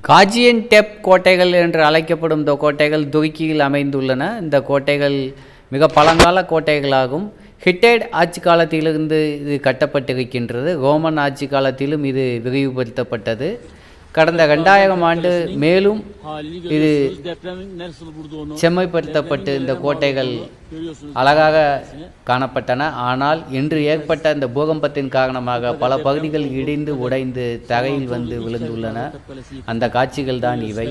காஜியன்டெப் கோட்டைகள் என்று அழைக்கப்படும் இந்த கோட்டைகள் துருக்கியில் அமைந்துள்ளன. இந்த கோட்டைகள் மிக பழங்கால கோட்டைகளாகும். ஹிட்டைட் ஆட்சி காலத்திலிருந்து இது கட்டப்பட்டிருக்கின்றது. ரோமன் ஆட்சி காலத்திலும் இது விரிவுபடுத்தப்பட்டது. கடந்த 2000 ஆண்டு மேலும் இது செம்மைப்படுத்தப்பட்டு இந்த கோட்டைகள் அழகாக காணப்பட்டன. ஆனால் இன்று ஏற்பட்ட இந்த பூகம்பத்தின் காரணமாக பல பகுதிகள் இடிந்து உடைந்து தரையில் வந்து விழுந்துள்ளன. அந்த காட்சிகள் தான் இவை.